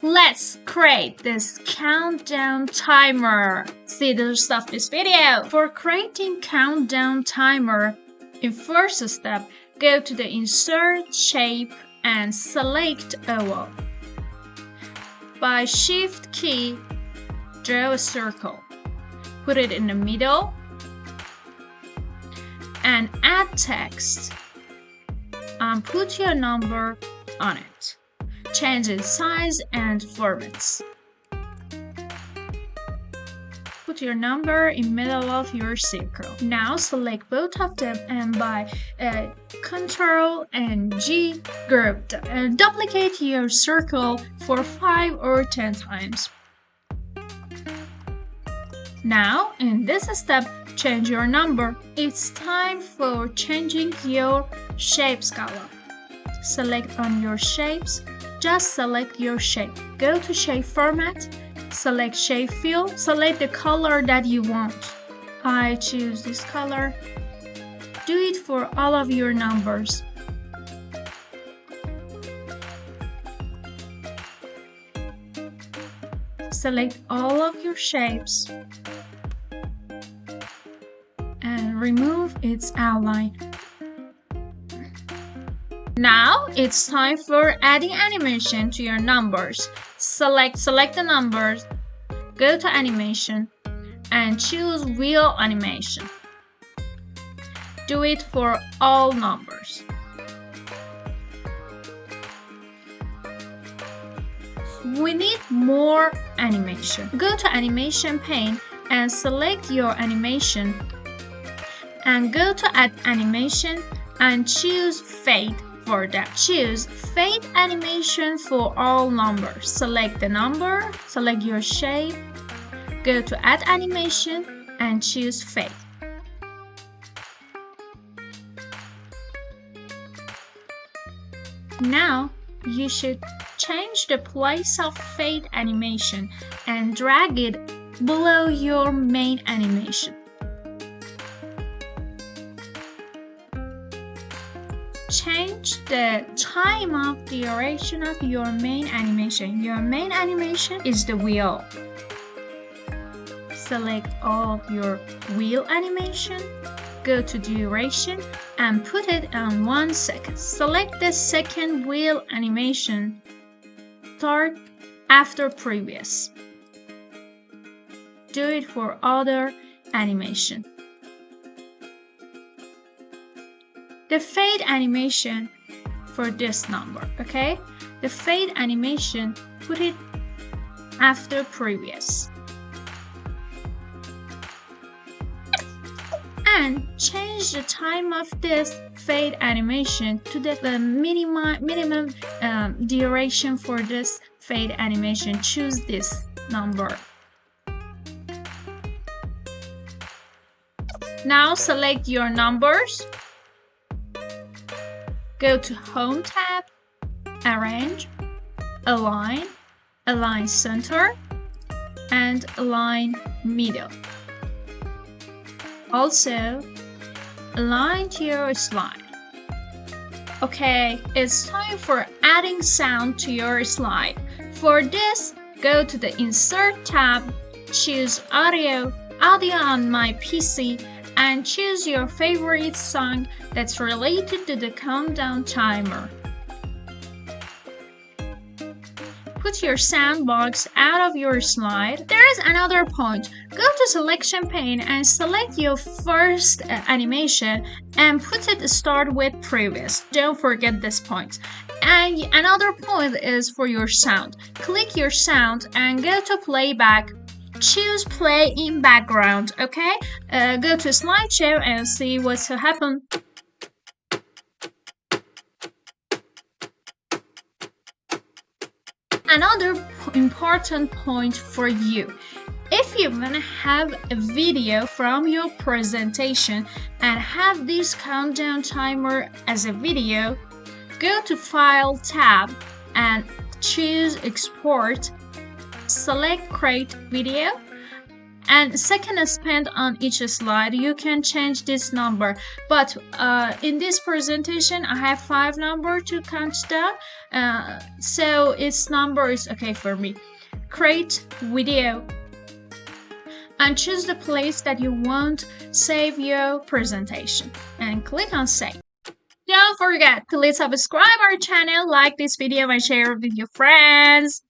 let's create this countdown timer. See the rest of this video. For creating countdown timer, in first step, go to the Insert Shape and select Oval. By Shift key, draw a circle. Put it in the middle and add text. And put your number on it. Change its size and formats. Put your number in middle of your circle. Now select both of them and by Ctrl and G group duplicate your circle for 5 or 10 times. Now in this step, change your number. It's time for changing your shape scala. Select on your shapes. Just select your shape. Go to shape format. Select shape fill. Select the color that you want. I choose this color. Do it for all of your numbers. Select all of your shapes and remove its outline. Now it's time for adding animation to your numbers. Select the numbers, go to animation and choose wheel animation. Do it for all numbers. We need more animation. Go to animation pane and select your animation and go to add animation and choose fade. For that, choose fade animation for all numbers. Select the number, select your shape, go to add animation and choose fade. Now you should change the place of fade animation and drag it below your main animation. Change the time of duration of your main animation. Your main animation is the wheel. Select all of your wheel animation, go to duration and put it on 1 second. Select the second wheel animation. Start after previous. Do it for other animation. The fade animation for this number, okay? The fade animation, put it after previous. And change the time of this fade animation to the minimum duration for this fade animation. Choose this number. Now select your numbers. Go to Home tab, Arrange, Align, Align Center, and Align Middle. Also, align to your slide. Okay, it's time for adding sound to your slide. For this, go to the Insert tab, choose Audio on my PC, and choose your favorite song that's related to the countdown timer. Put your sound box out of your slide. There is another point. Go to selection pane and select your first animation and put it start with previous. Don't forget this point. And another point is for your sound. Click your sound and go to playback. Choose play in background, okay? Go to slideshow and see what's to happen. Another important point for you. If you want to have a video from your presentation and have this countdown timer as a video, go to File tab and choose Export. Select Create Video and second spent on each slide. You can change this number, but in this presentation I have 5 number to count down, so its number is okay for me. Create video and choose the place that you want save your presentation and click on save. Don't forget to subscribe our channel, like this video and share it with your friends.